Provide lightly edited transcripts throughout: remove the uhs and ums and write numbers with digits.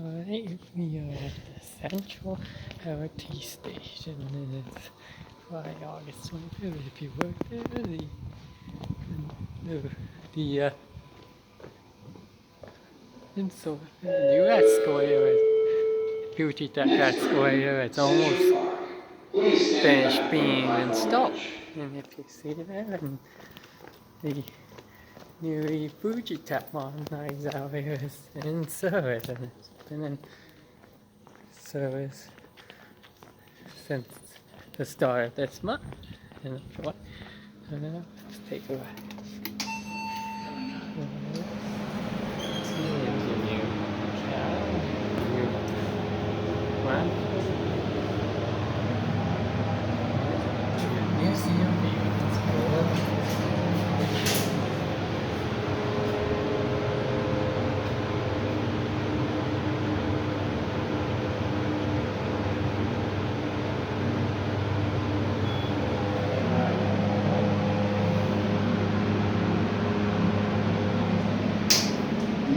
Alright, we are at the Central LRT Station, and it's Friday, August 25th. If you work there, and so the new escalator, Fujitec Escalator, it's almost finished being installed. And if you see there, and the Newly Fujitec Modernized Elevators in service, and it's been in service since the start of this month. And let's take a look.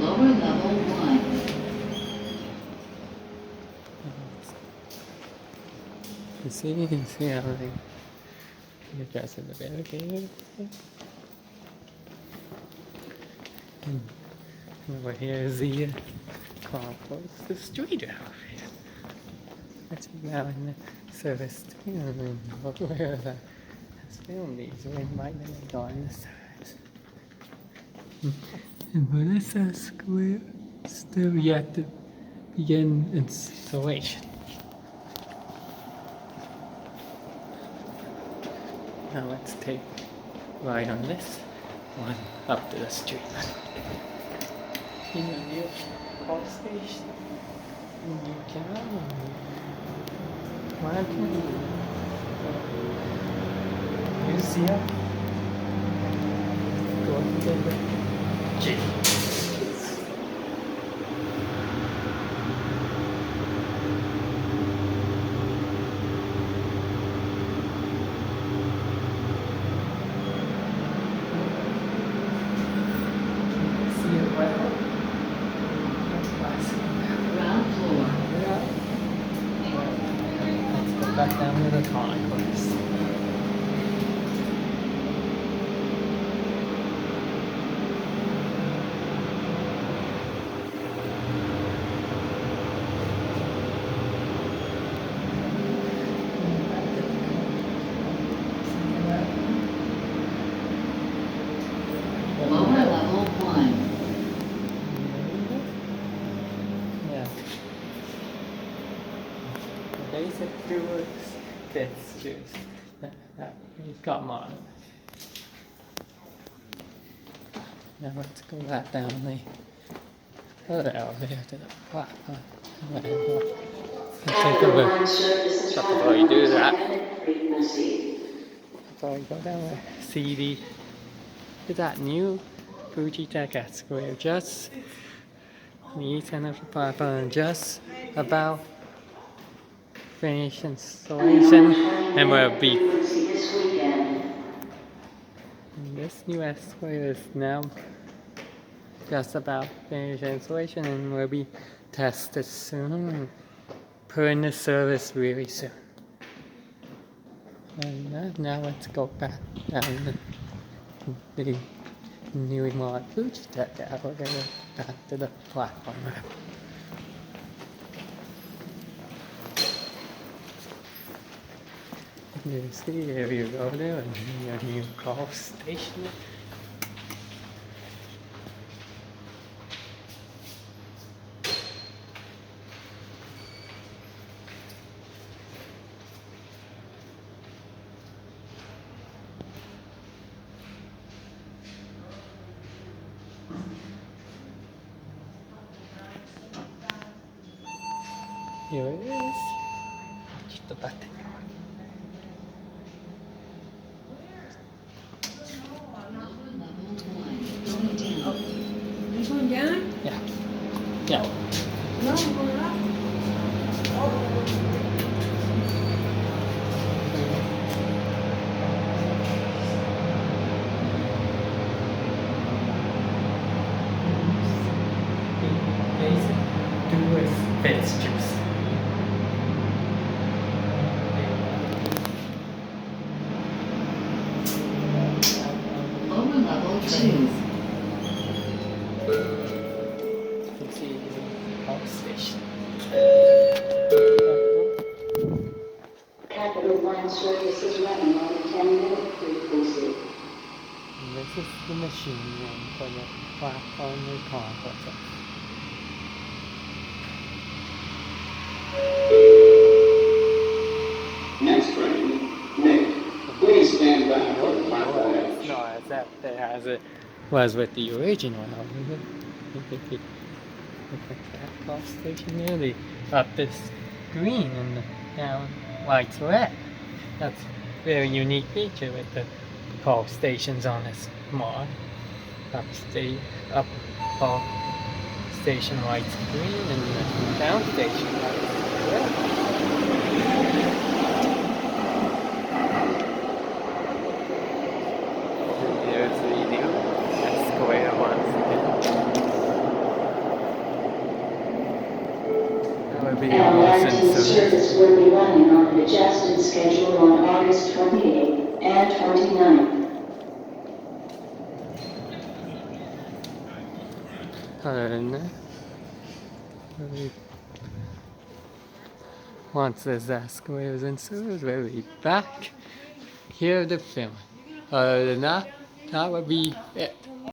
Lower level 1. You see how they address in the barricade. And over here is the complex, the street elevator. That's now in the service too. And look where that has filmed these when might have gone the service. And for this escalator, still yet to begin installation. Now let's take a ride on this one up to the street. In a new call station. You can museum. Go to the G. Ground floor. Let's go back down to the concourse. Lower level 1. Yeah. The basic doors, fixtures. That we've got modern. Now let's go back down the other elevator to the platform. Take a look. But before you do that, before we go down there, see that new Fujitec Escalator just the east end of the platform, just about finished installation, and we'll be. And this new escalator is now just about finished installation, and will be tested soon and put into service really soon. And now let's go back down the newly modern Fujitec elevator back to the platform. You see, here you go there, and your new call station. Here it is. Push the button. You going down? Yeah. Yeah. No, I'm going up. Basic do with fixtures. Lower level 2. You can see the power station. Capital One service is running on a 10-minute frequency. And this is the machine room for the platform reconverter. Next train, Nick. Please stand back for the platform edge. It's not as up there as it was with the original. That power station really up this green and the down light's red. That's a very unique feature with the power stations on this mod. Up power station lights green and the down station lights red. There's the new escalator once again. That would be almost LRT service will be running on the adjusted schedule on August 28th and 29th. Other than that, once this escalator is in service, we'll be back here to film. Other than that, that would be it.